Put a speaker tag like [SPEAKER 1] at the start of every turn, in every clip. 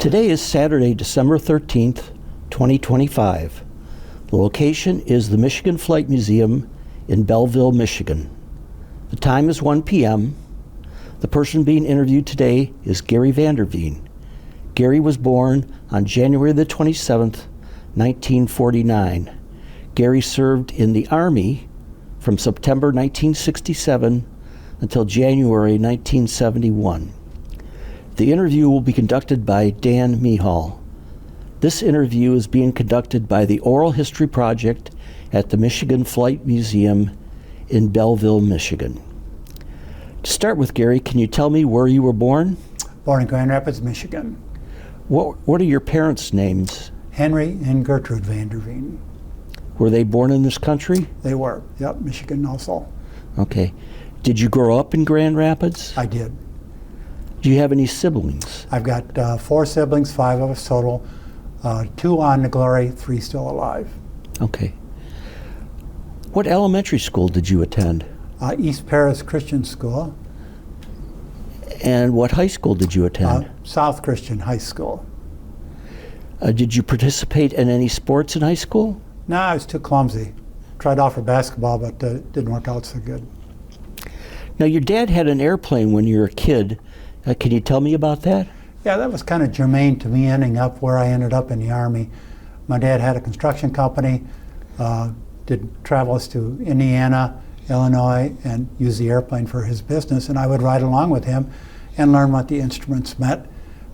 [SPEAKER 1] Today is Saturday, December 13th, 2025. The location is the Michigan Flight Museum in Belleville, Michigan. The time is 1 p.m. The person being interviewed today is Gary Vander Veen. Gary was born on January the 27th, 1949. Gary served in the Army from September 1967 until January 1971. The interview will be conducted by Dan Mehall. This interview is being conducted by the Oral History Project at the Michigan Flight Museum in Belleville, Michigan. To start with, Gary, can you tell me where you were born?
[SPEAKER 2] Born in Grand Rapids, Michigan.
[SPEAKER 1] What are your parents' names?
[SPEAKER 2] Henry and Gertrude Vander Veen.
[SPEAKER 1] Were they born in this country?
[SPEAKER 2] They were, yep, Michigan also.
[SPEAKER 1] Okay. Did you grow up in Grand Rapids?
[SPEAKER 2] I did.
[SPEAKER 1] Do you have any siblings?
[SPEAKER 2] I've got 4 siblings, 5 of us total, 2 on to glory, 3 still alive.
[SPEAKER 1] Okay. What elementary school did you attend?
[SPEAKER 2] East Paris Christian School.
[SPEAKER 1] And what high school did you attend?
[SPEAKER 2] South Christian High School.
[SPEAKER 1] Did you participate in any sports in high school?
[SPEAKER 2] No, I was too clumsy. Tried out for basketball, but didn't work out so good.
[SPEAKER 1] Now, your dad had an airplane when you were a kid. Can you tell me about that?
[SPEAKER 2] Yeah, that was kind of germane to me ending up where I ended up in the Army. My dad had a construction company, did travels to Indiana, Illinois, and used the airplane for his business, and I would ride along with him and learn what the instruments meant,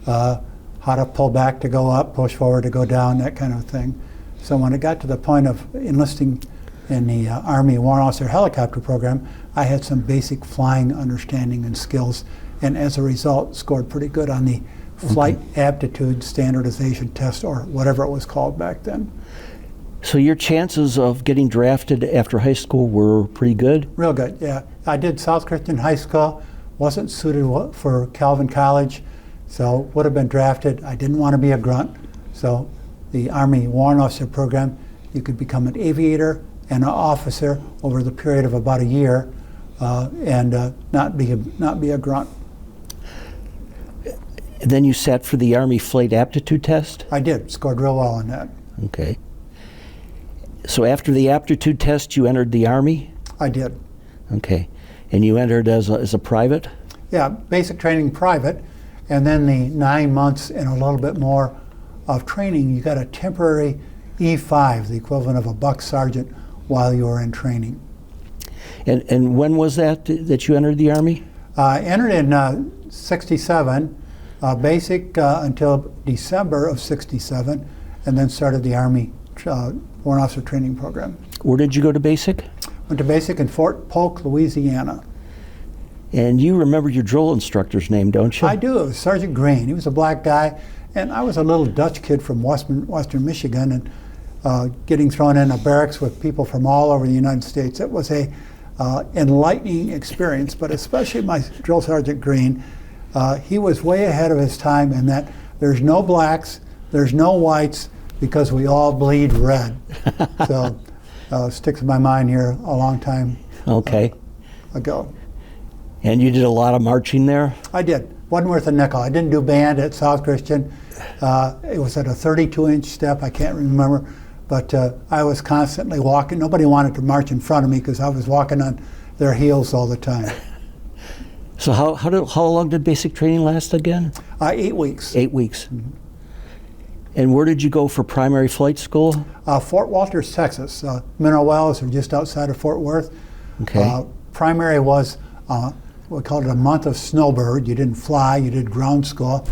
[SPEAKER 2] how to pull back to go up, push forward to go down, that kind of thing. So when it got to the point of enlisting in the Army Warrant Officer Helicopter Program, I had some basic flying understanding and skills, and as a result scored pretty good on the Flight Aptitude Standardization Test, or whatever it was called back then.
[SPEAKER 1] So your chances of getting drafted after high school were pretty good?
[SPEAKER 2] Real good, yeah. I did South Christian High School, wasn't suited for Calvin College, so would have been drafted. I didn't want to be a grunt, so the Army Warrant Officer Program, you could become an aviator and an officer over the period of about a year, and not be a grunt.
[SPEAKER 1] And then you sat for the Army Flight Aptitude Test?
[SPEAKER 2] I did, scored real well on that.
[SPEAKER 1] Okay. So after the aptitude test, you entered the Army?
[SPEAKER 2] I did.
[SPEAKER 1] Okay. And you entered as a private?
[SPEAKER 2] Yeah, basic training private, and then the 9 months and a little bit more of training, you got a temporary E5, the equivalent of a buck sergeant, while you were in training.
[SPEAKER 1] And when was that you entered the Army?
[SPEAKER 2] I entered in 67, basic until December of 67, and then started the Army Warrant Officer Training Program.
[SPEAKER 1] Where did you go to basic?
[SPEAKER 2] Went to basic in Fort Polk, Louisiana.
[SPEAKER 1] And you remember your drill instructor's name, don't you?
[SPEAKER 2] I do. It was Sergeant Green. He was a black guy, and I was a little Dutch kid from Western Michigan, and getting thrown in a barracks with people from all over the United States. It was a enlightening experience, but especially my drill sergeant Green. He was way ahead of his time in that there's no blacks, there's no whites, because we all bleed red. So sticks in my mind here a long time ago.
[SPEAKER 1] And you did a lot of marching there?
[SPEAKER 2] I did. Wasn't worth a nickel. I didn't do band at South Christian. It was at a 32-inch step, I can't remember, but I was constantly walking. Nobody wanted to march in front of me because I was walking on their heels all the time.
[SPEAKER 1] So how long did basic training last again?
[SPEAKER 2] 8 weeks.
[SPEAKER 1] 8 weeks.
[SPEAKER 2] Mm-hmm.
[SPEAKER 1] And where did you go for primary flight school?
[SPEAKER 2] Fort Walters, Texas. Mineral Wells are just outside of Fort Worth.
[SPEAKER 1] Okay.
[SPEAKER 2] Primary was, we called it a month of snowbird. You didn't fly, you did ground school,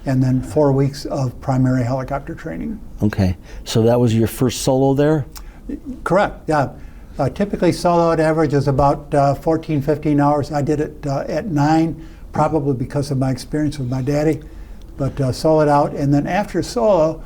[SPEAKER 2] and then 4 weeks of primary helicopter training.
[SPEAKER 1] Okay. So that was your first solo there?
[SPEAKER 2] Correct, yeah. Typically solo at average is about 14, 15 hours. I did it at 9, probably because of my experience with my daddy. But soloed out, and then after solo,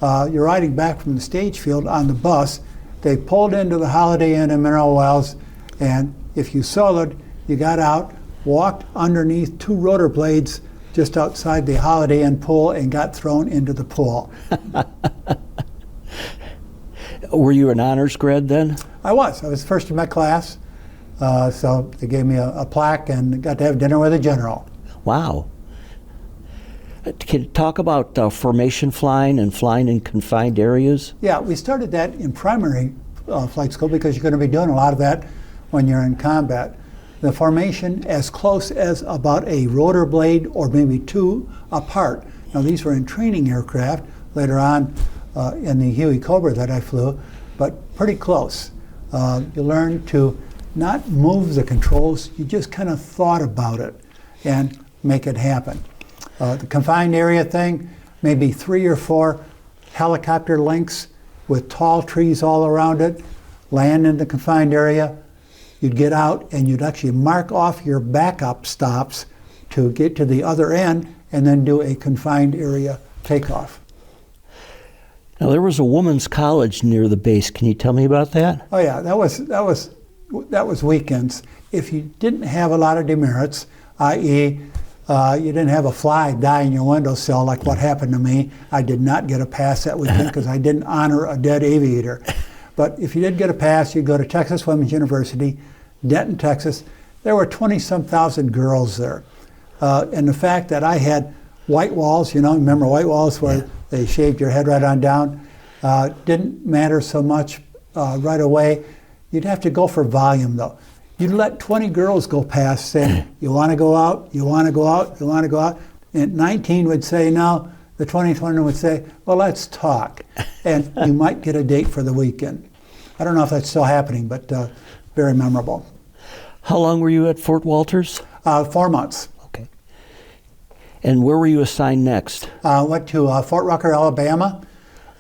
[SPEAKER 2] you're riding back from the stage field on the bus. They pulled into the Holiday Inn in Mineral Wells, and if you soloed, you got out, walked underneath 2 rotor blades just outside the Holiday Inn pool, and got thrown into the pool.
[SPEAKER 1] Were you an honors grad then?
[SPEAKER 2] I was first in my class, so they gave me a plaque and got to have dinner with a general.
[SPEAKER 1] Wow. Can you talk about formation flying and flying in confined areas?
[SPEAKER 2] Yeah, we started that in primary flight school because you're going to be doing a lot of that when you're in combat. The formation as close as about a rotor blade or maybe two apart. Now these were in training aircraft later on in the Huey Cobra that I flew, but pretty close. You learn to not move the controls, you just kind of thought about it and make it happen. The confined area thing, maybe 3 or 4 helicopter links with tall trees all around it, land in the confined area. You'd get out and you'd actually mark off your backup stops to get to the other end and then do a confined area takeoff.
[SPEAKER 1] Now there was a women's college near the base. Can you tell me about that?
[SPEAKER 2] Oh yeah, that was weekends. If you didn't have a lot of demerits, i.e., you didn't have a fly die in your windowsill like what happened to me. I did not get a pass that weekend because I didn't honor a dead aviator. But if you did get a pass, you'd go to Texas Women's University, Denton, Texas. There were 20-some thousand girls there. And the fact that I had white walls, remember white walls where they shaved your head right on down, didn't matter so much right away. You'd have to go for volume though. You'd let 20 girls go past saying, you want to go out, you want to go out, you want to go out. And 19 would say no. The 20 would say, well, let's talk. And you might get a date for the weekend. I don't know if that's still happening, but very memorable.
[SPEAKER 1] How long were you at Fort Walters?
[SPEAKER 2] 4 months.
[SPEAKER 1] Okay. And where were you assigned next?
[SPEAKER 2] I went to Fort Rucker, Alabama.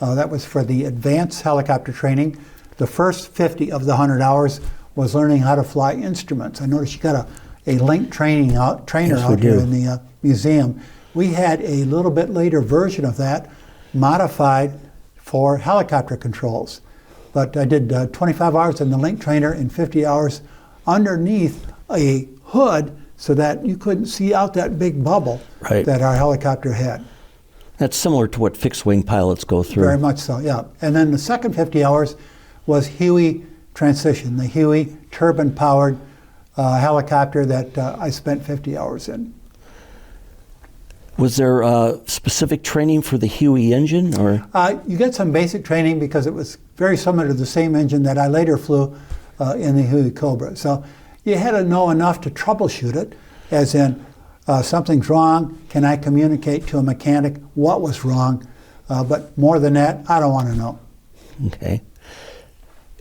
[SPEAKER 2] That was for the advanced helicopter training. The first 50 of the 100 hours was learning how to fly instruments. I noticed you got a link trainer out here in the museum. We had a little bit later version of that, modified for helicopter controls. But I did 25 hours in the link trainer and 50 hours underneath a hood so that you couldn't see out that big bubble that our helicopter had.
[SPEAKER 1] That's similar to what fixed-wing pilots go through.
[SPEAKER 2] Very much so, yeah. And then the second 50 hours was Huey transition, the Huey turbine-powered helicopter that I spent 50 hours in.
[SPEAKER 1] Was there specific training for the Huey engine, or?
[SPEAKER 2] You get some basic training because it was very similar to the same engine that I later flew in the Huey Cobra. So you had to know enough to troubleshoot it, as in something's wrong, can I communicate to a mechanic what was wrong? But more than that, I don't want to know.
[SPEAKER 1] Okay.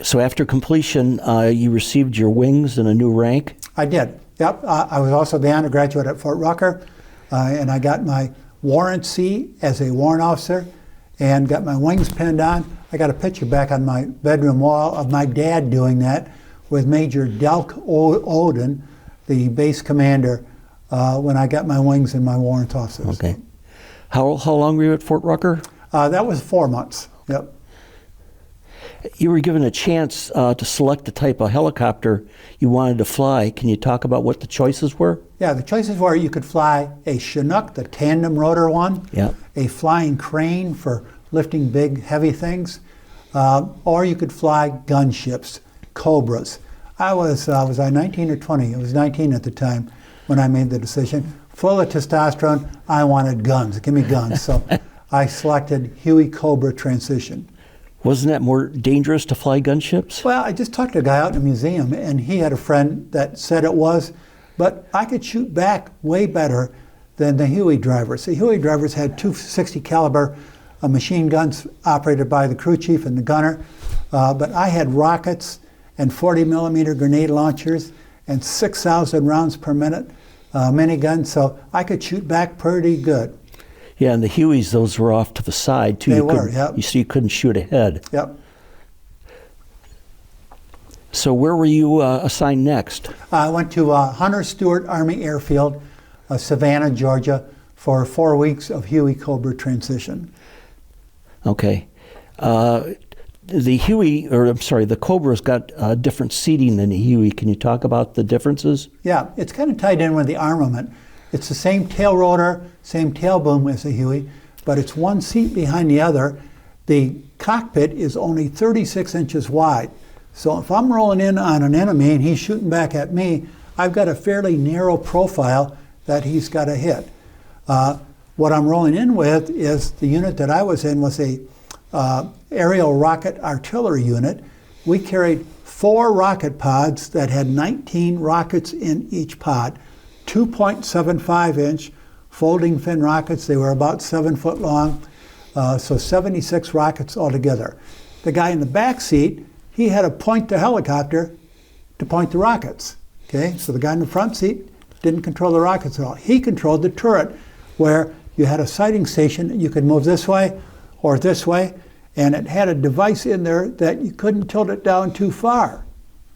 [SPEAKER 1] So after completion, you received your wings and a new rank?
[SPEAKER 2] I did, yep. I was also the undergraduate at Fort Rucker, and I got my warrant C as a warrant officer and got my wings pinned on. I got a picture back on my bedroom wall of my dad doing that with Major Delk Oden, the base commander, when I got my wings and my warrant officers.
[SPEAKER 1] Okay. How long were you at Fort Rucker?
[SPEAKER 2] That was 4 months, yep.
[SPEAKER 1] You were given a chance to select the type of helicopter you wanted to fly. Can you talk about what the choices were?
[SPEAKER 2] Yeah, the choices were you could fly a Chinook, the tandem rotor one, a flying crane for lifting big, heavy things, or you could fly gunships, Cobras. Was I 19 or 20? I was 19 at the time when I made the decision. Full of testosterone, I wanted guns. Give me guns. So I selected Huey Cobra Transition.
[SPEAKER 1] Wasn't that more dangerous to fly gunships?
[SPEAKER 2] Well, I just talked to a guy out in the museum, and he had a friend that said it was, but I could shoot back way better than the Huey drivers. The Huey drivers had 260 caliber machine guns operated by the crew chief and the gunner, but I had rockets and 40 millimeter grenade launchers and 6,000 rounds per minute miniguns, so I could shoot back pretty good.
[SPEAKER 1] Yeah, and the Hueys, those were off to the side, too.
[SPEAKER 2] They were, yep.
[SPEAKER 1] You couldn't shoot ahead.
[SPEAKER 2] Yep.
[SPEAKER 1] So where were you assigned next?
[SPEAKER 2] I went to Hunter Stewart Army Airfield, Savannah, Georgia, for 4 weeks of Huey Cobra transition.
[SPEAKER 1] Okay. The Cobra's got different seating than the Huey. Can you talk about the differences?
[SPEAKER 2] Yeah, it's kind of tied in with the armament. It's the same tail rotor, same tail boom as the Huey, but it's one seat behind the other. The cockpit is only 36 inches wide. So if I'm rolling in on an enemy and he's shooting back at me, I've got a fairly narrow profile that he's got to hit. what I'm rolling in with is the unit that I was in was a aerial rocket artillery unit. We carried 4 rocket pods that had 19 rockets in each pod, 2.75-inch folding fin rockets. They were about 7 foot long, so 76 rockets altogether. The guy in the back seat, he had to point the helicopter to point the rockets. Okay, so the guy in the front seat didn't control the rockets at all. He controlled the turret, where you had a sighting station. You could move this way or this way, and it had a device in there that you couldn't tilt it down too far,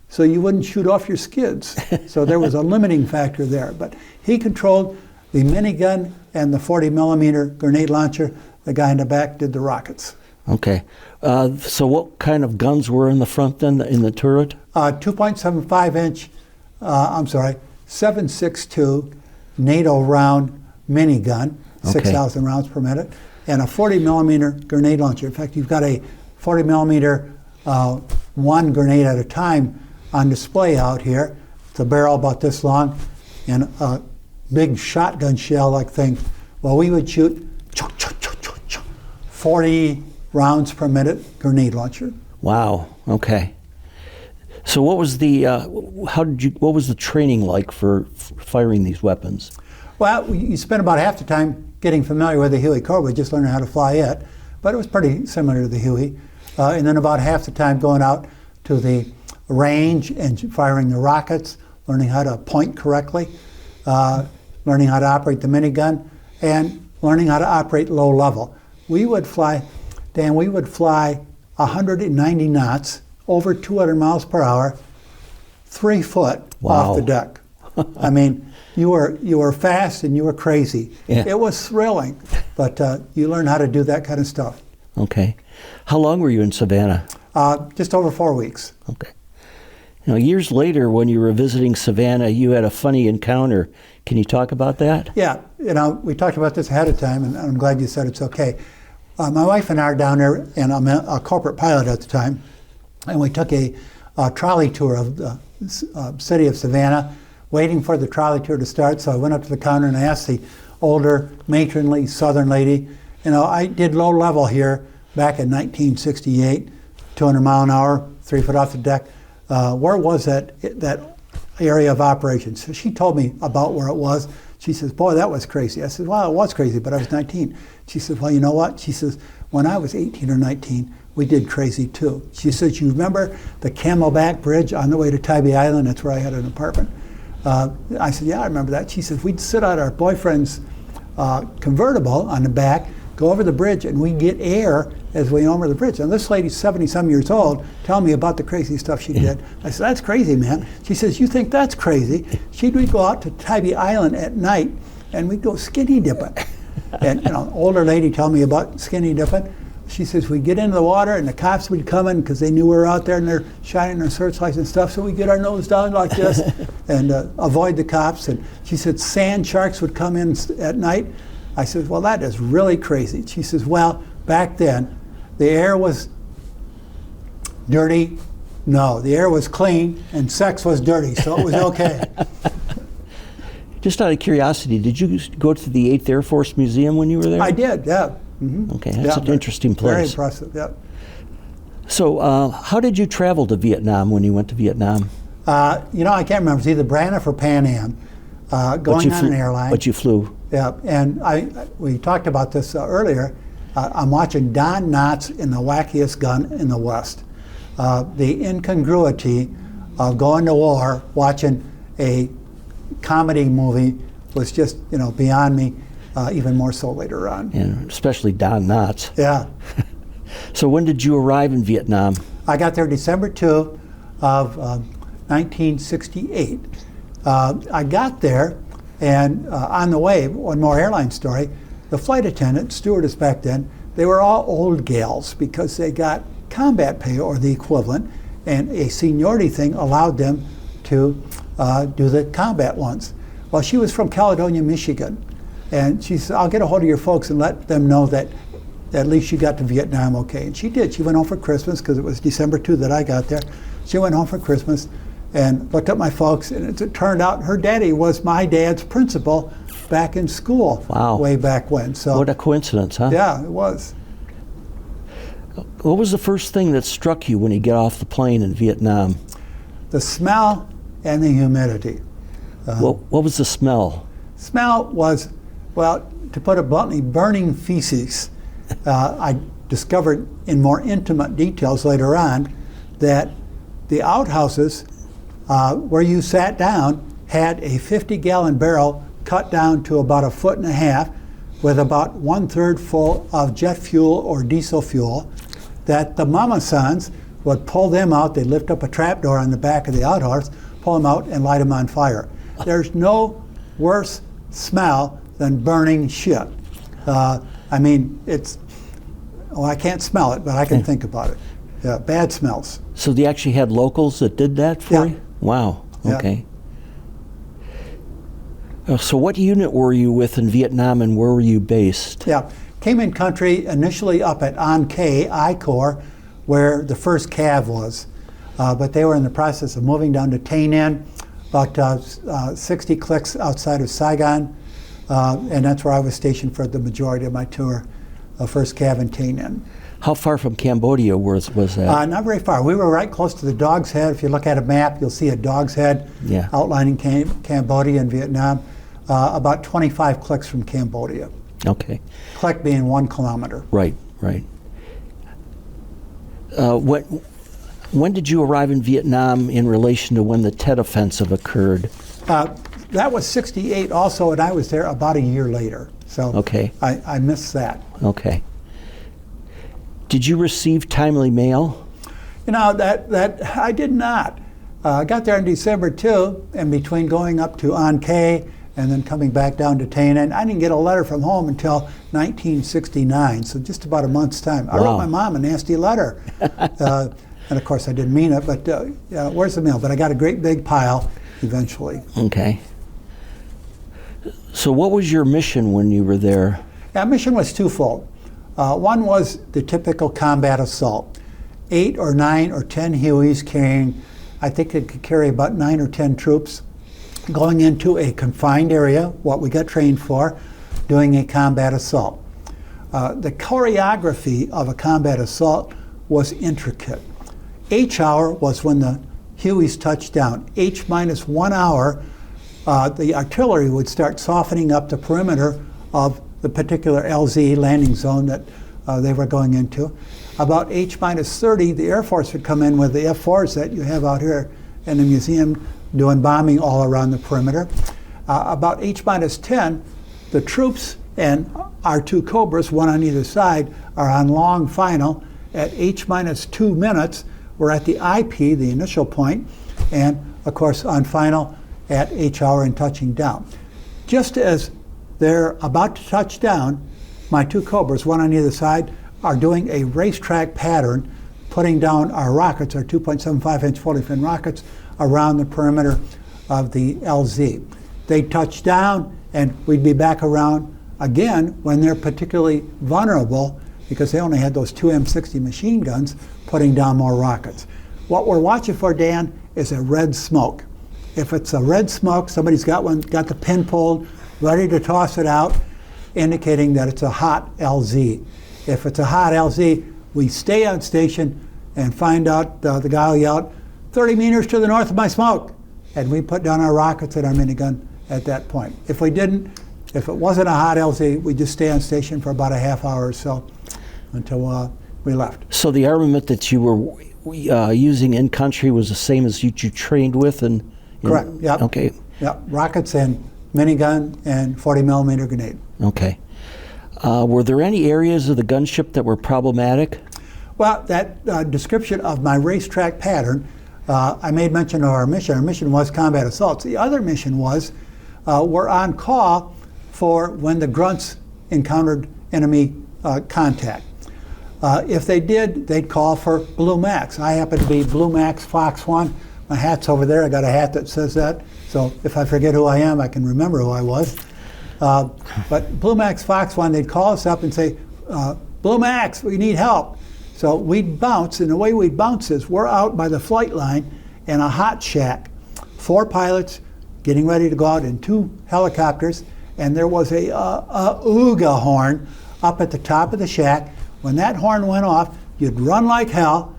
[SPEAKER 2] so you wouldn't shoot off your skids. So there was a limiting factor there. But he controlled the minigun and the 40-millimeter grenade launcher. The guy in the back did the rockets.
[SPEAKER 1] Okay. So what kind of guns were in the front then, in the turret?
[SPEAKER 2] 2.75-inch, 7.62 NATO round minigun, 6,000 rounds per minute, and a 40-millimeter grenade launcher. In fact, you've got a 40-millimeter one grenade at a time on display out here. It's a barrel about this long and a big shotgun shell-like thing. Well, we would shoot 40 rounds per minute grenade launcher.
[SPEAKER 1] Wow. Okay. So what was the what was the training like for firing these weapons?
[SPEAKER 2] Well, you spent about half the time getting familiar with the Huey Cobra, just learning how to fly it, but it was pretty similar to the Huey. And then about half the time going out to the range and firing the rockets, learning how to point correctly, learning how to operate the minigun, and learning how to operate low level. We would fly, Dan, 190 knots, over 200 miles per hour, 3 foot off the deck. I mean, you were fast and you were crazy.
[SPEAKER 1] Yeah.
[SPEAKER 2] It was thrilling, but you learn how to do that kind of stuff.
[SPEAKER 1] Okay. How long were you in Savannah?
[SPEAKER 2] Just over 4 weeks.
[SPEAKER 1] Okay. You know, years later, when you were visiting Savannah, you had a funny encounter. Can you talk about that?
[SPEAKER 2] Yeah, we talked about this ahead of time, and I'm glad you said it's okay. My wife and I are down there, and I'm a corporate pilot at the time, and we took a trolley tour of the city of Savannah, waiting for the trolley tour to start. So I went up to the counter and I asked the older, matronly Southern lady, I did low level here back in 1968, 200 mile an hour, 3 foot off the deck. Where was that area of operations? So she told me about where it was. She says, boy, that was crazy. I said, well, it was crazy, but I was 19. She said, well, you know what? She says, when I was 18 or 19, we did crazy too. She says, you remember the Camelback Bridge on the way to Tybee Island? That's where I had an apartment. I said, yeah, I remember that. She said, we'd sit on our boyfriend's convertible on the back, go over the bridge, and we'd get air as we went over the bridge. And this lady's 70-some years old, telling me about the crazy stuff she did. I said, that's crazy, man. She says, you think that's crazy? We'd go out to Tybee Island at night, and we'd go skinny dipping. And older lady telling me about skinny dipping. She says, we'd get into the water, and the cops would come in because they knew we were out there, and they're shining their searchlights and stuff, so we'd get our nose down like this and avoid the cops. And she said, sand sharks would come in at night. I said, well, that is really crazy. She says, well, back then, the air was dirty. No, the air was clean, and sex was dirty, so it was okay.
[SPEAKER 1] Just out of curiosity, did you go to the 8th Air Force Museum when you were there?
[SPEAKER 2] I did, yeah. Mm-hmm.
[SPEAKER 1] Okay, that's an interesting place.
[SPEAKER 2] Very impressive, yeah.
[SPEAKER 1] So how did you travel to Vietnam when you went to Vietnam?
[SPEAKER 2] I can't remember. It's either Braniff or Pan Am, going on an airline.
[SPEAKER 1] But you flew.
[SPEAKER 2] Yeah, and we talked about this earlier. I'm watching Don Knotts in The Wackiest Gun in the West. The incongruity of going to war, watching a comedy movie was just, beyond me, even more so later on.
[SPEAKER 1] And especially Don Knotts.
[SPEAKER 2] Yeah.
[SPEAKER 1] So when did you arrive in Vietnam?
[SPEAKER 2] I got there December 2 of 1968. I got there, and on the way, one more airline story, the flight attendant, stewardess back then, they were all old gals because they got combat pay or the equivalent, and a seniority thing allowed them to do the combat ones. Well, she was from Caledonia, Michigan, and she said, I'll get a hold of your folks and let them know that at least you got to Vietnam okay. And she did. She went home for Christmas because it was December 2 that I got there. She went home for Christmas and looked up my folks, and as it turned out, her daddy was my dad's principal back in school.
[SPEAKER 1] Wow.
[SPEAKER 2] Way back when. So
[SPEAKER 1] What a coincidence, huh?
[SPEAKER 2] yeah, it was.
[SPEAKER 1] What was the first thing that struck you when you got off the plane in Vietnam?
[SPEAKER 2] The smell and the humidity.
[SPEAKER 1] What was the smell?
[SPEAKER 2] Smell was, well, to put it bluntly, burning feces. I discovered in more intimate details later on that the outhouses where you sat down had a 50-gallon barrel cut down to about 1.5 feet with about 1/3 full of jet fuel or diesel fuel, that the mama sons would pull them out. They'd lift up a trap door on the back of the outhouse, pull them out, and light them on fire. There's no worse smell than burning shit. I mean, it's, oh, I can't smell it, but I can think about it. Yeah, bad smells.
[SPEAKER 1] So they actually had locals that did that for
[SPEAKER 2] Yeah.
[SPEAKER 1] you? Wow,
[SPEAKER 2] Yeah.
[SPEAKER 1] okay. So what unit were you with in Vietnam, and where were you based?
[SPEAKER 2] Yeah, came in country initially up at An Khê, I Corps, where the first CAV was. But they were in the process of moving down to Tay Ninh, about 60 clicks outside of Saigon. And that's where I was stationed for the majority of my tour, first CAV in Tay Ninh.
[SPEAKER 1] How far from Cambodia was that?
[SPEAKER 2] Not very far. We were right close to the Dog's Head. If you look at a map, you'll see a Dog's Head
[SPEAKER 1] Yeah.
[SPEAKER 2] outlining Cambodia and Vietnam. About 25 clicks from Cambodia.
[SPEAKER 1] Okay,
[SPEAKER 2] Click being 1 kilometer.
[SPEAKER 1] right. When did you arrive in Vietnam in relation to when the Tet Offensive occurred?
[SPEAKER 2] That was 68 also, and I was there about a year later. So
[SPEAKER 1] Okay.
[SPEAKER 2] I missed that.
[SPEAKER 1] Okay. Did you receive timely mail?
[SPEAKER 2] You know, that I did not. I got there in December too, and between going up to An Khê and then coming back down to Tay Ninh, I didn't get a letter from home until 1969, so just about a month's time. I wrote
[SPEAKER 1] Wow.
[SPEAKER 2] my mom a nasty letter. And of course I didn't mean it, but where's the mail? But I got a great big pile eventually.
[SPEAKER 1] Okay. So what was your mission when you were there?
[SPEAKER 2] Our mission was twofold. One was the typical combat assault. 8 or 9 or 10 Hueys carrying, I think it could carry about 9 or 10 troops, going into a confined area, what we got trained for, doing a combat assault. The choreography of a combat assault was intricate. H hour was when the Hueys touched down. H minus 1 hour, the artillery would start softening up the perimeter of the particular LZ landing zone that they were going into. About H minus 30, the Air Force would come in with the F-4s that you have out here in the museum doing bombing all around the perimeter. About H minus 10, the troops and our 2 Cobras, one on either side, are on long final. At H minus 2 minutes, we're at the IP, the initial point, and of course on final at H hour and touching down. Just as they're about to touch down, my 2 Cobras, one on either side, are doing a racetrack pattern, putting down our rockets, our 2.75-inch 40-fin rockets, around the perimeter of the LZ. They touch down, and we'd be back around again when they're particularly vulnerable, because they only had those 2 M60 machine guns putting down more rockets. What we're watching for, Dan, is a red smoke. If it's a red smoke, somebody's got the pin pulled, ready to toss it out, indicating that it's a hot LZ. If it's a hot LZ, we stay on station and find out the guy will yell, 30 meters to the north of my smoke. And we put down our rockets at our minigun at that point. If we didn't, if it wasn't a hot LZ, we just stay on station for about a half hour or so until we left.
[SPEAKER 1] So the armament that you were using in country was the same as you trained with?
[SPEAKER 2] Correct, yeah.
[SPEAKER 1] Okay.
[SPEAKER 2] Yeah, rockets and minigun and 40 millimeter grenade.
[SPEAKER 1] Okay. Were there any areas of the gunship that were problematic?
[SPEAKER 2] Well, that description of my racetrack pattern, I made mention of our mission. Our mission was combat assaults. The other mission was we're on call for when the grunts encountered enemy contact. If they did, they'd call for Blue Max. I happen to be Blue Max Fox 1. My hat's over there. I got a hat that says that. So if I forget who I am, I can remember who I was. But Blue Max Fox 1, they'd call us up and say, Blue Max, we need help. So we'd bounce, and the way we'd bounce is we're out by the flight line in a hot shack, 4 pilots getting ready to go out in 2 helicopters, and there was a ooga horn up at the top of the shack. When that horn went off, you'd run like hell,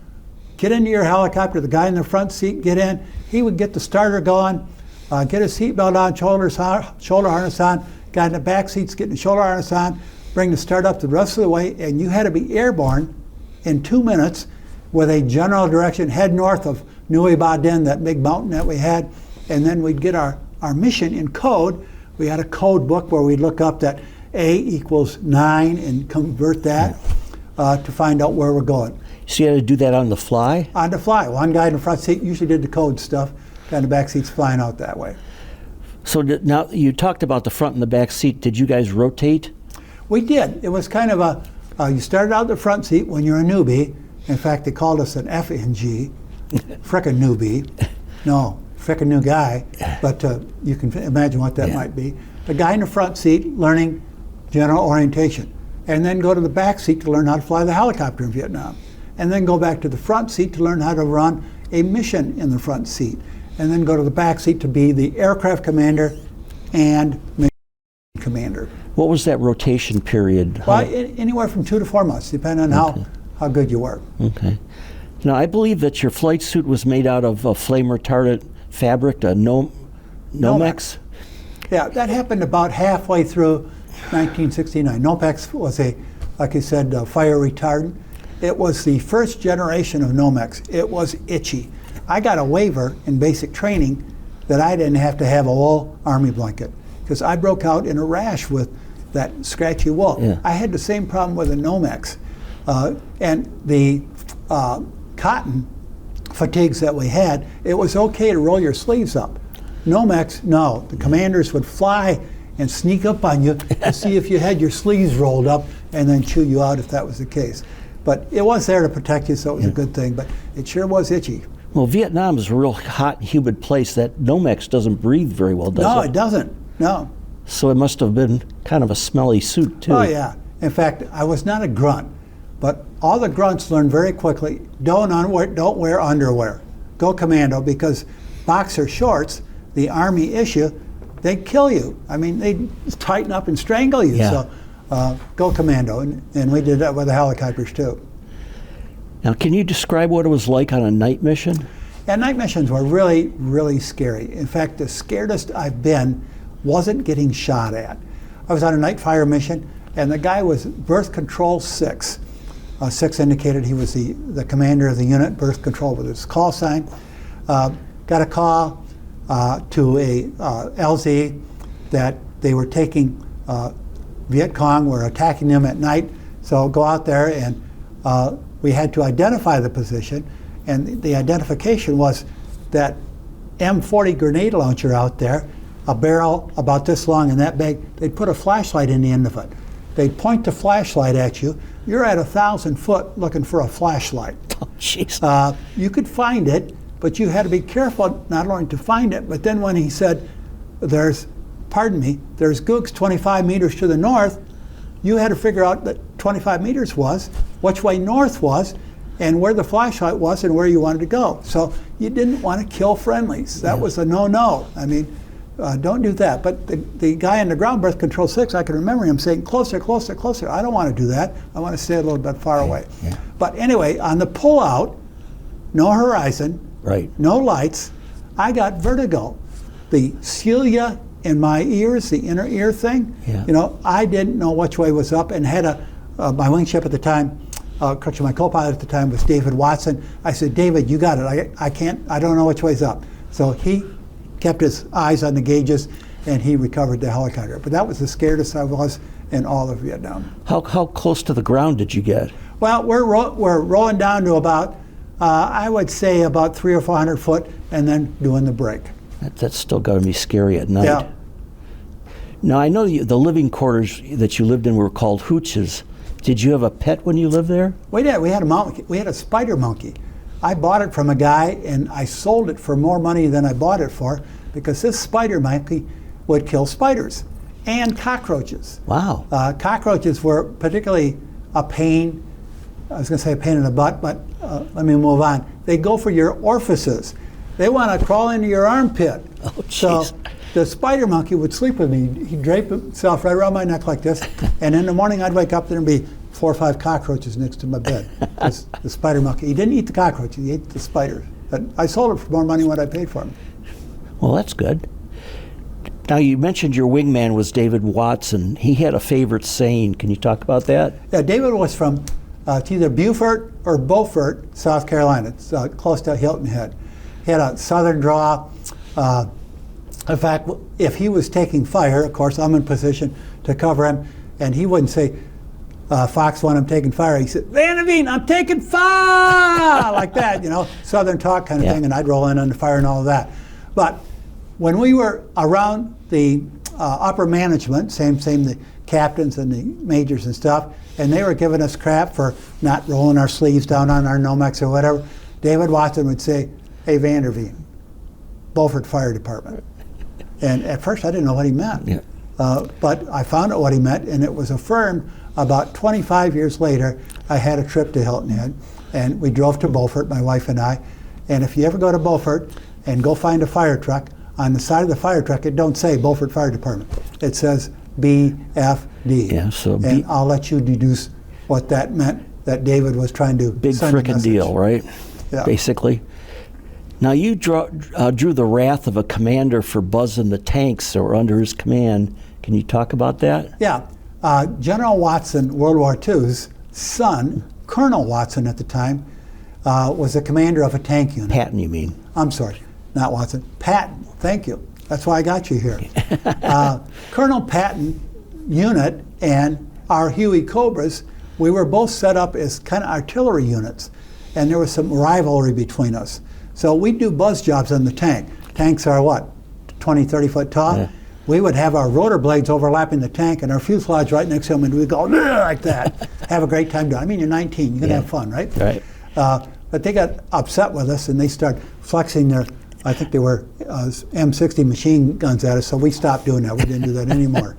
[SPEAKER 2] get into your helicopter, the guy in the front seat, get in. He would get the starter going, get his seatbelt on, shoulder harness on, guy in the back seat's getting the shoulder harness on, bring the start up the rest of the way, and you had to be airborne in 2 minutes with a general direction, head north of Nui Ba Din, that big mountain that we had, and then we'd get our mission in code. We had a code book where we'd look up that A equals 9 and convert that to find out where we're going.
[SPEAKER 1] So you had to do that on the fly?
[SPEAKER 2] On the fly. One guy in the front seat usually did the code stuff, guy in the back seat's flying out that way.
[SPEAKER 1] So now you talked about the front and the back seat. Did you guys rotate?
[SPEAKER 2] We did. It was kind of you started out the front seat when you're a newbie. In fact, they called us an FNG, frickin' newbie. No, frickin' new guy, but you can imagine what that might be. The guy in the front seat learning general orientation, and then go to the back seat to learn how to fly the helicopter in Vietnam, and then go back to the front seat to learn how to run a mission in the front seat, and then go to the back seat to be the aircraft commander and mission commander.
[SPEAKER 1] What was that rotation period?
[SPEAKER 2] Well, anywhere from 2 to 4 months, depending on how good you were.
[SPEAKER 1] Okay. Now, I believe that your flight suit was made out of a flame-retardant fabric, a Nomex?
[SPEAKER 2] Yeah, that happened about halfway through 1969. Nomex was like you said, fire retardant. It was the first generation of Nomex. It was itchy. I got a waiver in basic training that I didn't have to have a wool army blanket because I broke out in a rash with that scratchy wool.
[SPEAKER 1] Yeah.
[SPEAKER 2] I had the same problem with a Nomex. And the cotton fatigues that we had, it was okay to roll your sleeves up. Nomex, no. The commanders would fly and sneak up on you to see if you had your sleeves rolled up and then chew you out if that was the case. But it was there to protect you, so it was a good thing, but it sure was itchy.
[SPEAKER 1] Well, Vietnam is a real hot and humid place. That Nomex doesn't breathe very well, does it?
[SPEAKER 2] No, it doesn't. No.
[SPEAKER 1] So it must have been kind of a smelly suit, too.
[SPEAKER 2] Oh, yeah. In fact, I was not a grunt, but all the grunts learned very quickly, don't wear underwear. Go commando, because boxer shorts, the Army issue, they'd kill you. I mean, they'd tighten up and strangle you.
[SPEAKER 1] Yeah.
[SPEAKER 2] So go commando, and we did that with the helicopters, too.
[SPEAKER 1] Now, can you describe what it was like on a night mission?
[SPEAKER 2] Yeah, night missions were really, really scary. In fact, the scaredest I've been wasn't getting shot at. I was on a night fire mission, and the guy was birth control 6. 6 indicated he was the commander of the unit. Birth control was his call sign. Got a call to a LZ that they were taking Viet Cong, were attacking them at night. So go out there, and we had to identify the position, and the identification was that M40 grenade launcher out there, a barrel about this long and that big. They'd put a flashlight in the end of it. They'd point the flashlight at you. You're at 1,000 foot looking for a flashlight.
[SPEAKER 1] Oh, jeez.
[SPEAKER 2] You could find it, but you had to be careful not only to find it, but then when he said, there's Gooks 25 meters to the north, you had to figure out that 25 meters was, which way north was, and where the flashlight was and where you wanted to go. So you didn't want to kill friendlies. That was a no-no. I mean, don't do that. But the guy in the ground birth control 6, I can remember him saying, closer, closer, closer. I don't want to do that. I want to stay a little bit far away.
[SPEAKER 1] Yeah.
[SPEAKER 2] But anyway, on the pullout, no horizon,
[SPEAKER 1] Right.
[SPEAKER 2] no lights, I got vertigo. The cilia in my ears, the inner ear thing, I didn't know which way was up, and had my wing chip at the time, my co-pilot at the time was David Watson. I said, David, you got it. I don't know which way's up. So he kept his eyes on the gauges, and he recovered the helicopter. But that was the scaredest I was in all of Vietnam.
[SPEAKER 1] How close to the ground did you get?
[SPEAKER 2] Well, we're rolling down to about, I would say about 300 or 400 foot, and then doing the break.
[SPEAKER 1] That's still got to be scary at night.
[SPEAKER 2] Yeah.
[SPEAKER 1] Now, I know the living quarters that you lived in were called hooches. Did you have a pet when you lived there?
[SPEAKER 2] We did. We had a monkey. We had a spider monkey. I bought it from a guy, and I sold it for more money than I bought it for, because this spider monkey would kill spiders and cockroaches.
[SPEAKER 1] Wow.
[SPEAKER 2] Cockroaches were particularly a pain. I was going to say a pain in the butt, but let me move on. They go for your orifices. They want to crawl into your armpit.
[SPEAKER 1] Oh, jeez.
[SPEAKER 2] So the spider monkey would sleep with me. He'd drape himself right around my neck like this, and in the morning I'd wake up there and be 4 or 5 cockroaches next to my bed. The spider monkey. He didn't eat the cockroaches, he ate the spiders. But I sold it for more money than what I paid for him.
[SPEAKER 1] Well, that's good. Now, you mentioned your wingman was David Watson. He had a favorite saying. Can you talk about that?
[SPEAKER 2] Yeah, David was from it's either Beaufort or Beaufort, South Carolina. It's close to Hilton Head. He had a southern draw. In fact, if he was taking fire, of course, I'm in position to cover him, and he wouldn't say, Fox 1, I'm taking fire. He said, Vander Veen, I'm taking fire! Like that, you know, southern talk kind of thing, and I'd roll in on the fire and all of that. But when we were around the upper management, same the captains and the majors and stuff, and they were giving us crap for not rolling our sleeves down on our Nomex or whatever, David Watson would say, hey, Vander Veen, Beaufort Fire Department. And at first I didn't know what he meant. Yeah. But I found out what he meant, and it was affirmed about 25 years later. I had a trip to Hilton Head, and we drove to Beaufort, my wife and I. And if you ever go to Beaufort and go find a fire truck, on the side of the fire truck, it don't say Beaufort Fire Department. It says BFD.
[SPEAKER 1] Yeah, so
[SPEAKER 2] and I'll let you deduce what that meant, that David was trying to
[SPEAKER 1] big
[SPEAKER 2] send a
[SPEAKER 1] frickin'
[SPEAKER 2] message.
[SPEAKER 1] deal, right?
[SPEAKER 2] Yeah.
[SPEAKER 1] Basically. Now, you drew the wrath of a commander for buzzing the tanks that were under his command. Can you talk about that?
[SPEAKER 2] Yeah. General Watson, World War II's son, Colonel Watson at the time, was the commander of a tank unit.
[SPEAKER 1] Patton, you mean?
[SPEAKER 2] I'm sorry, not Watson. Patton, thank you. That's why I got you here. Colonel Patton unit and our Huey Cobras, we were both set up as kind of artillery units, and there was some rivalry between us. So we'd do buzz jobs on the tank. Tanks are what, 20, 30 foot tall? Yeah. We would have our rotor blades overlapping the tank and our fuselage right next to them, and we'd go like that. Have a great time doing it. I mean, you're 19, you're gonna have fun, right?
[SPEAKER 1] Right.
[SPEAKER 2] But they got upset with us, and they started flexing their, I think they were M60 machine guns at us, so we stopped doing that. We didn't do that anymore.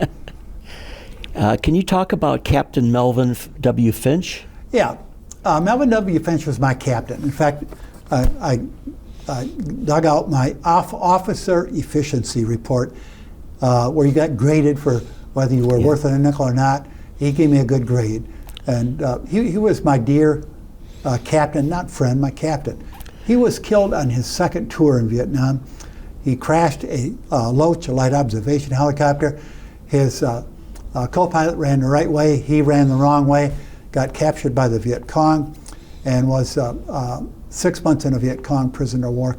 [SPEAKER 1] Can you talk about Captain Melvin W. Finch?
[SPEAKER 2] Yeah, Melvin W. Finch was my captain. In fact, I dug out my officer efficiency report where you got graded for whether you were worth a nickel or not. He gave me a good grade. And he was my dear captain, not friend, my captain. He was killed on his second tour in Vietnam. He crashed a Loach, a light observation helicopter. His co-pilot ran the right way, he ran the wrong way, got captured by the Viet Cong, and was 6 months in a Viet Cong prisoner of war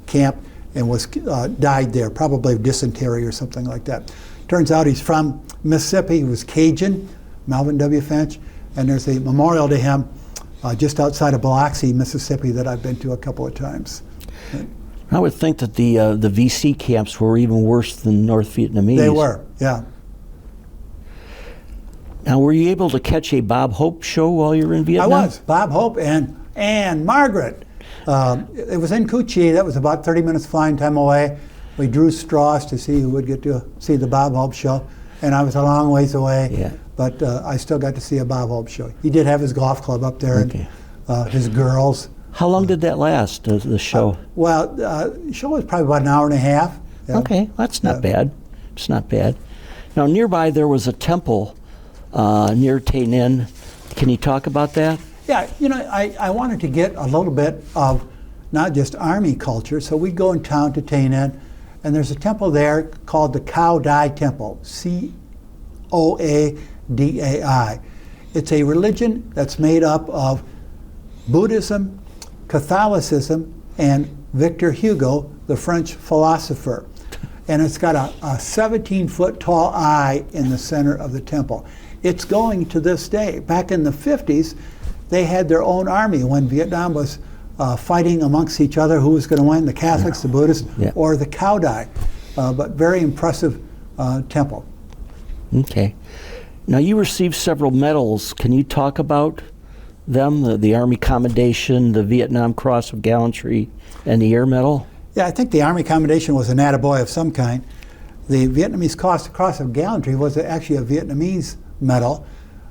[SPEAKER 2] camp, and was died there, probably of dysentery or something like that. Turns out he's from Mississippi. He was Cajun, Melvin W. Finch, and there's a memorial to him just outside of Biloxi, Mississippi, that I've been to a couple of times.
[SPEAKER 1] I would think that the VC camps were even worse than North Vietnamese.
[SPEAKER 2] They were, yeah.
[SPEAKER 1] Now, were you able to catch a Bob Hope show while you were in Vietnam?
[SPEAKER 2] I was. Bob Hope and Margaret. It was in Cu Chi. That was about 30 minutes flying time away. We drew straws to see who would get to see the Bob Hope show, and I was a long ways away.
[SPEAKER 1] Yeah.
[SPEAKER 2] But I still got to see a Bob Hope show. He did have his golf club up there, and his girls.
[SPEAKER 1] How long did that last, the show?
[SPEAKER 2] The show was probably about an hour and a half. Yeah.
[SPEAKER 1] Okay, that's not bad. It's not bad. Now, nearby there was a temple near Tay Ninh. Can you talk about that?
[SPEAKER 2] Yeah, you know, I wanted to get a little bit of not just Army culture, so we go in town to Tay Ninh, and there's a temple there called the Cao Dai Temple, C-O-A-D-A-I. It's a religion that's made up of Buddhism, Catholicism, and Victor Hugo, the French philosopher. And it's got a 17-foot tall eye in the center of the temple. It's going to this day. Back in the 50s, they had their own army when Vietnam was fighting amongst each other who was going to win, the Catholics, the Buddhists, or the Cao Dai. But very impressive temple.
[SPEAKER 1] Okay. Now, you received several medals. Can you talk about them, the Army Commendation, the Vietnam Cross of Gallantry, and the Air Medal?
[SPEAKER 2] Yeah, I think the Army Commendation was an attaboy of some kind. The Vietnamese Cross of Gallantry was actually a Vietnamese medal.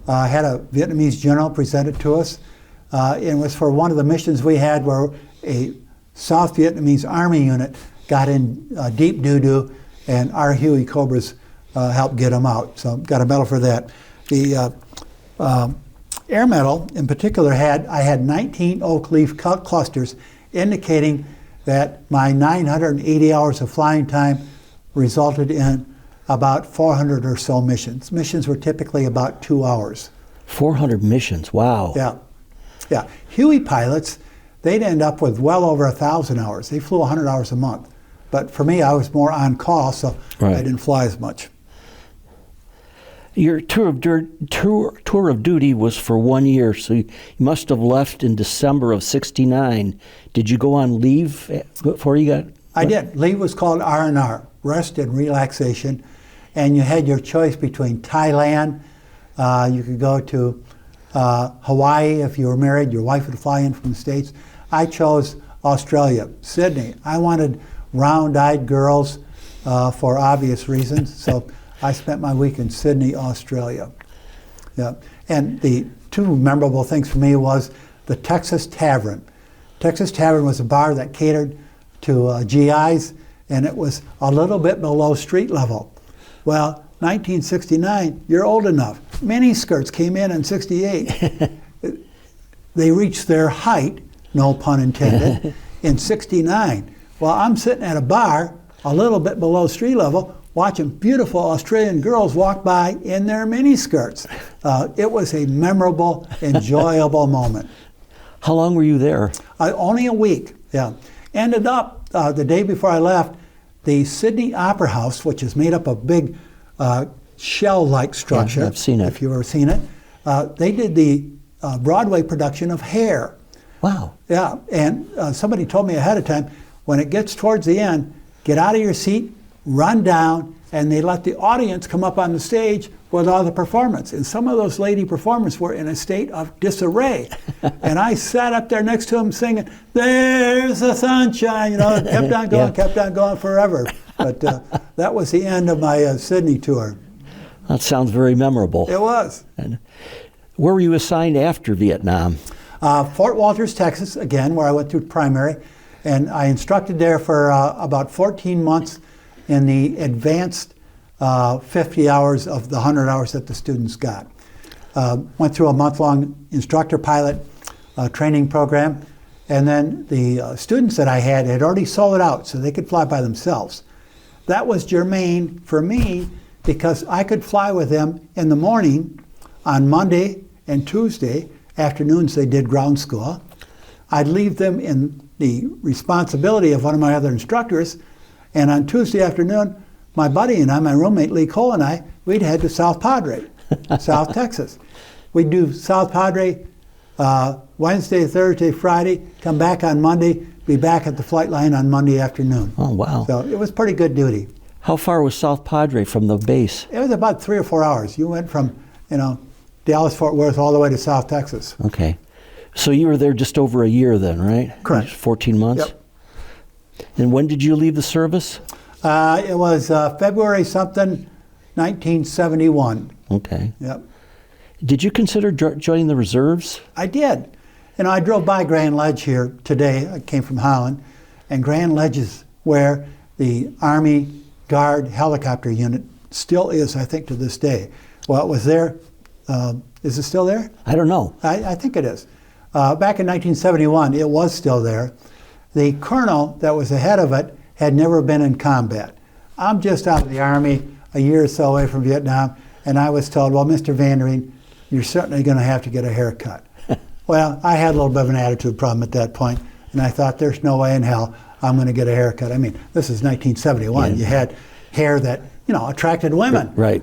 [SPEAKER 2] Had a Vietnamese general present it to us. It was for one of the missions we had where a South Vietnamese Army unit got in deep doo-doo and our Huey Cobras helped get them out. So got a medal for that. The air medal in particular I had 19 oak leaf clusters, indicating that my 980 hours of flying time resulted in about 400 or so missions. Missions were typically about 2 hours.
[SPEAKER 1] 400 missions, wow.
[SPEAKER 2] Yeah. Huey pilots, they'd end up with well over 1,000 hours. They flew 100 hours a month. But for me, I was more on call, so
[SPEAKER 1] Right.
[SPEAKER 2] I didn't fly as much.
[SPEAKER 1] Your tour of duty was for 1 year, so you must have left in December of '69. Did you go on leave before you got?
[SPEAKER 2] I did. Leave was called R&R, rest and relaxation, and you had your choice between Thailand. You could go to Hawaii if you were married. Your wife would fly in from the States. I chose Australia, Sydney. I wanted round-eyed girls for obvious reasons, so I spent my week in Sydney, Australia. Yeah. And the two memorable things for me was the Texas Tavern. Texas Tavern was a bar that catered to GIs, and it was a little bit below street level. Well, 1969, you're old enough. Mini skirts came in '68. They reached their height, no pun intended, in '69. Well, I'm sitting at a bar a little bit below street level, watching beautiful Australian girls walk by in their mini skirts. It was a memorable, enjoyable moment.
[SPEAKER 1] How long were you there?
[SPEAKER 2] Only a week, yeah. Ended up, the day before I left, the Sydney Opera House, which is made up of big shell-like structure.
[SPEAKER 1] Yeah, I've seen it.
[SPEAKER 2] If you've ever seen it. They did the Broadway production of Hair.
[SPEAKER 1] Wow.
[SPEAKER 2] Yeah, and somebody told me ahead of time, when it gets towards the end, get out of your seat, run down, and they let the audience come up on the stage with all the performance. And some of those lady performers were in a state of disarray. And I sat up there next to them singing, "There's the sunshine," kept on going, kept on going forever. But that was the end of my Sydney tour.
[SPEAKER 1] That sounds very memorable.
[SPEAKER 2] It was.
[SPEAKER 1] And where were you assigned after Vietnam?
[SPEAKER 2] Fort Walters, Texas, again, where I went through primary. And I instructed there for about 14 months in the advanced 50 hours of the 100 hours that the students got. Went through a month-long instructor pilot training program, and then the students that I had already sold it out so they could fly by themselves. That was germane for me because I could fly with them in the morning on Monday and Tuesday. Afternoons they did ground school. I'd leave them in the responsibility of one of my other instructors, and on Tuesday afternoon, my buddy and I, my roommate Lee Cole and I, we'd head to South Padre, South Texas. We'd do South Padre Wednesday, Thursday, Friday, come back on Monday, be back at the flight line on Monday afternoon.
[SPEAKER 1] Oh, wow.
[SPEAKER 2] So it was pretty good duty.
[SPEAKER 1] How far was South Padre from the base?
[SPEAKER 2] It was about 3 or 4 hours. You went from, Dallas, Fort Worth, all the way to South Texas.
[SPEAKER 1] Okay. So you were there just over a year then, right?
[SPEAKER 2] Correct.
[SPEAKER 1] 14 months?
[SPEAKER 2] Yep.
[SPEAKER 1] And when did you leave the service?
[SPEAKER 2] It was February something, 1971.
[SPEAKER 1] Okay.
[SPEAKER 2] Yep.
[SPEAKER 1] Did you consider joining the reserves?
[SPEAKER 2] I did. I drove by Grand Ledge here today. I came from Holland. And Grand Ledge is where the Army Guard helicopter unit still is, I think, to this day. Well, it was there. Is it still there?
[SPEAKER 1] I don't know.
[SPEAKER 2] I think it is. Back in 1971, it was still there. The colonel that was the head of it had never been in combat. I'm just out of the Army, a year or so away from Vietnam, and I was told, well, Mr. Vander Veen, you're certainly going to have to get a haircut. Well, I had a little bit of an attitude problem at that point, and I thought, there's no way in hell I'm going to get a haircut. I mean, this is 1971. Yeah. You had hair that, attracted women.
[SPEAKER 1] Right.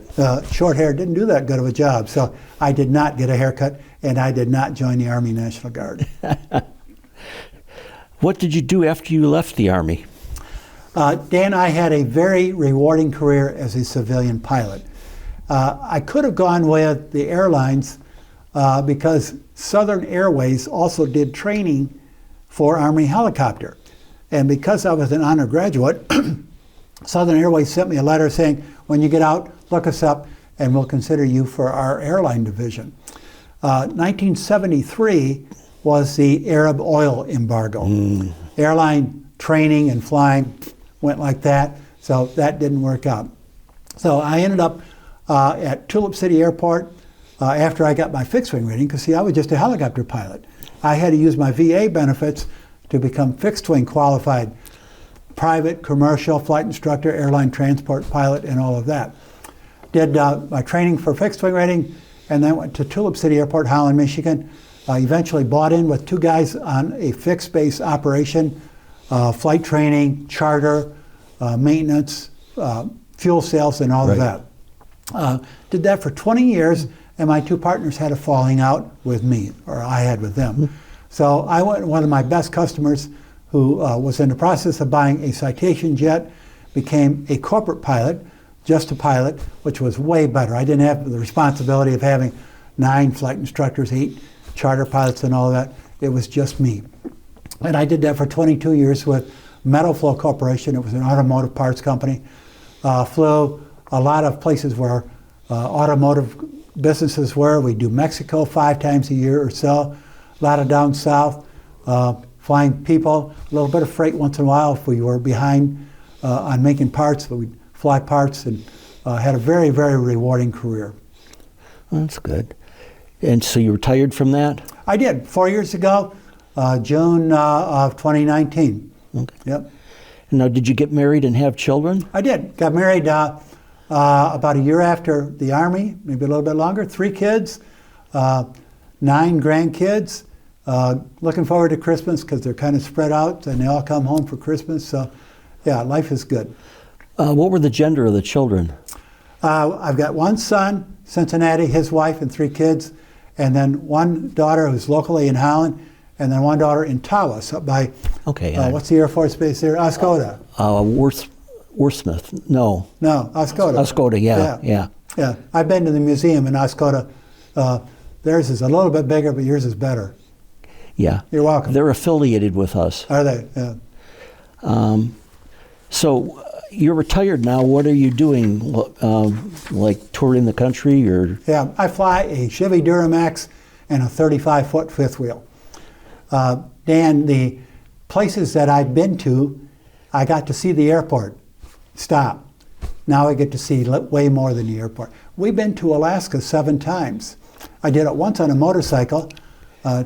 [SPEAKER 2] Short hair didn't do that good of a job, so I did not get a haircut, and I did not join the Army National Guard.
[SPEAKER 1] What did you do after you left the Army?
[SPEAKER 2] Dan, I had a very rewarding career as a civilian pilot. I could have gone with the airlines because Southern Airways also did training for Army helicopter. And because I was an honor graduate, Southern Airways sent me a letter saying, when you get out, look us up and we'll consider you for our airline division. 1973 was the Arab oil embargo. Airline training and flying went like that. So that didn't work out. So I ended up at Tulip City Airport after I got my fixed wing rating, because see, I was just a helicopter pilot. I had to use my VA benefits to become fixed wing qualified, private, commercial, flight instructor, airline transport pilot, and all of that. Did my training for fixed wing rating, and then went to Tulip City Airport, Holland, Michigan. Eventually bought in with 2 guys on a fixed base operation, flight training, charter, maintenance, fuel sales, and all of that. Did that for 20 years, and my 2 partners had a falling out with me, or I had with them. So I went to one of my best customers who was in the process of buying a Citation jet, became a corporate pilot, just a pilot, which was way better. I didn't have the responsibility of having 9 flight instructors, 8 charter pilots, and all that. It was just me. And I did that for 22 years with Metal Flow Corporation. It was an automotive parts company. Flew a lot of places where automotive businesses were. We do Mexico 5 times a year or so. A lot of down south, flying people, a little bit of freight once in a while if we were behind on making parts, but we'd fly parts, and had a very, very rewarding career.
[SPEAKER 1] That's good. And so you retired from that?
[SPEAKER 2] I did, 4 years ago, June of 2019.
[SPEAKER 1] Okay.
[SPEAKER 2] Yep.
[SPEAKER 1] And now, did you get married and have children?
[SPEAKER 2] I did. Got married about a year after the Army, maybe a little bit longer. 3 kids, 9 grandkids. Looking forward to Christmas because they're kind of spread out and they all come home for Christmas. So, yeah, life is good.
[SPEAKER 1] What were the gender of the children?
[SPEAKER 2] I've got 1 son, Cincinnati, his wife, and 3 kids, and then 1 daughter who's locally in Holland, and then 1 daughter in Tawas, up by, what's the Air Force base there? Oscoda.
[SPEAKER 1] Wordsmith, no.
[SPEAKER 2] No, Oscoda.
[SPEAKER 1] Oscoda, yeah.
[SPEAKER 2] Yeah, I've been to the museum in Oscoda. Theirs is a little bit bigger, but yours is better.
[SPEAKER 1] Yeah.
[SPEAKER 2] You're welcome.
[SPEAKER 1] They're affiliated with us.
[SPEAKER 2] Are they? Yeah.
[SPEAKER 1] So you're retired now. What are you doing? Like touring the country, or?
[SPEAKER 2] Yeah, I fly a Chevy Duramax and a 35-foot fifth wheel. Dan, the places that I've been to, I got to see the airport. Stop. Now I get to see way more than the airport. We've been to Alaska 7 times. I did it once on a motorcycle,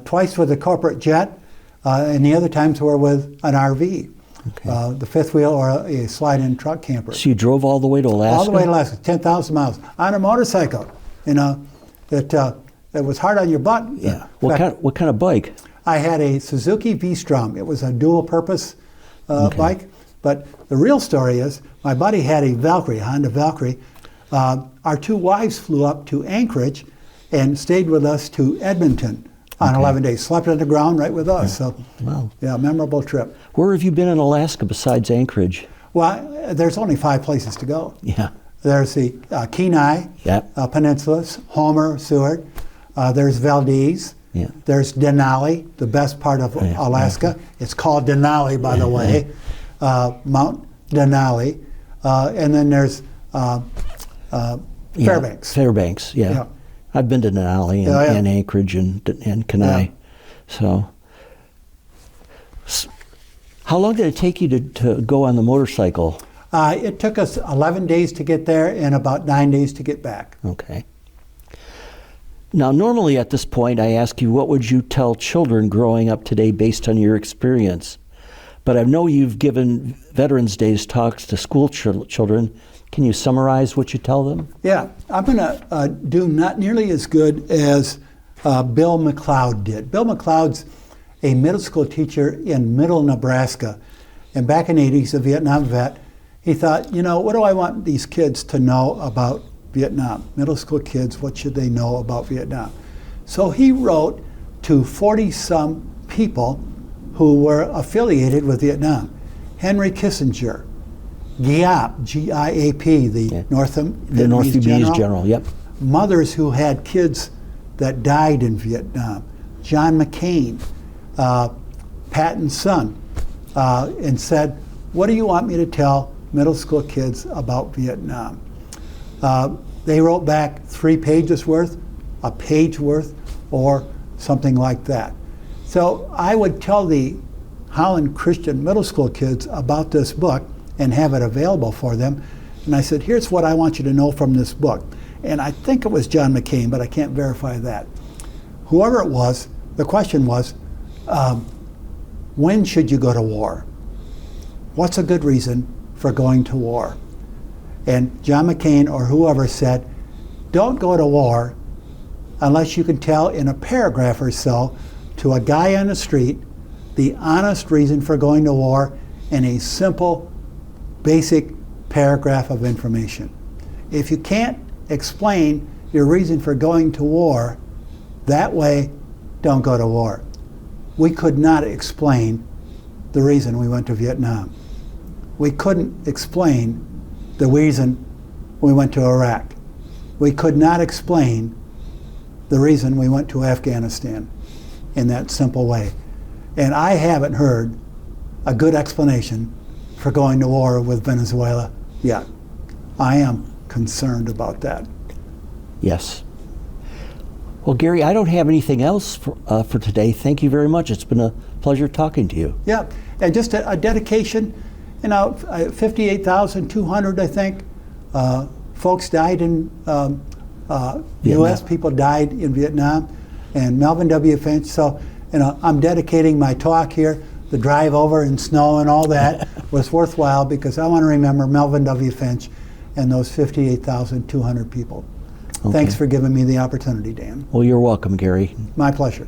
[SPEAKER 2] twice with a corporate jet, and the other times were with an RV. Okay. The fifth wheel or a slide-in truck camper.
[SPEAKER 1] So you drove all the way to Alaska?
[SPEAKER 2] All the way to Alaska, 10,000 miles on a motorcycle. You know, it was hard on your butt.
[SPEAKER 1] Yeah. What kind of bike?
[SPEAKER 2] I had a Suzuki V-Strom. It was a dual-purpose bike. But the real story is, my buddy had a Valkyrie, a Honda Valkyrie. Our 2 wives flew up to Anchorage and stayed with us to Edmonton on 11 days. Slept on the ground right with us. So,
[SPEAKER 1] wow. Yeah,
[SPEAKER 2] memorable trip.
[SPEAKER 1] Where have you been in Alaska besides Anchorage?
[SPEAKER 2] Well, there's only 5 places to go.
[SPEAKER 1] Yeah.
[SPEAKER 2] There's the Kenai Peninsulas, Homer, Seward. There's Valdez. Yeah. There's Denali, the best part of Alaska. It's called Denali, by the way. Mount Denali. And then there's Fairbanks.
[SPEAKER 1] Fairbanks, yeah. I've been to Denali and Anchorage and Kenai. Yeah. So, how long did it take you to go on the motorcycle?
[SPEAKER 2] It took us 11 days to get there and about 9 days to get back.
[SPEAKER 1] Okay. Now, normally at this point, I ask you, what would you tell children growing up today based on your experience? But I know you've given Veterans Days talks to school children. Can you summarize what you tell them? Yeah,
[SPEAKER 2] I'm going to do not nearly as good as Bill McLeod did. Bill McLeod's a middle school teacher in Middle Nebraska. And back in the 80s, he's a Vietnam vet. He thought, what do I want these kids to know about Vietnam? Middle school kids, what should they know about Vietnam? So he wrote to 40-some people who were affiliated with Vietnam. Henry Kissinger, Giap, G-I-A-P, the North Vietnamese general.
[SPEAKER 1] Yep.
[SPEAKER 2] Mothers who had kids that died in Vietnam. John McCain, Patton's son, and said, what do you want me to tell middle school kids about Vietnam? They wrote back 3 pages worth, a page worth, or something like that. So I would tell the Holland Christian middle school kids about this book and have it available for them. And I said, here's what I want you to know from this book. And I think it was John McCain, but I can't verify that. Whoever it was, the question was, when should you go to war? What's a good reason for going to war? And John McCain or whoever said, don't go to war unless you can tell in a paragraph or so to a guy on the street the honest reason for going to war in a simple, basic paragraph of information. If you can't explain your reason for going to war that way, don't go to war. We could not explain the reason we went to Vietnam. We couldn't explain the reason we went to Iraq. We could not explain the reason we went to Afghanistan in that simple way. And I haven't heard a good explanation for going to war with Venezuela yet. I am concerned about that.
[SPEAKER 1] Yes. Well, Gary, I don't have anything else for today. Thank you very much. It's been a pleasure talking to you.
[SPEAKER 2] Yeah, and just a dedication, 58,200, I think, folks died in U.S. people died in Vietnam, and Melvin W. Finch. So, I'm dedicating my talk here. The drive over in snow and all that was worthwhile because I want to remember Melvin W. Finch and those 58,200 people. Okay. Thanks for giving me the opportunity, Dan.
[SPEAKER 1] Well, you're welcome, Gary.
[SPEAKER 2] My pleasure.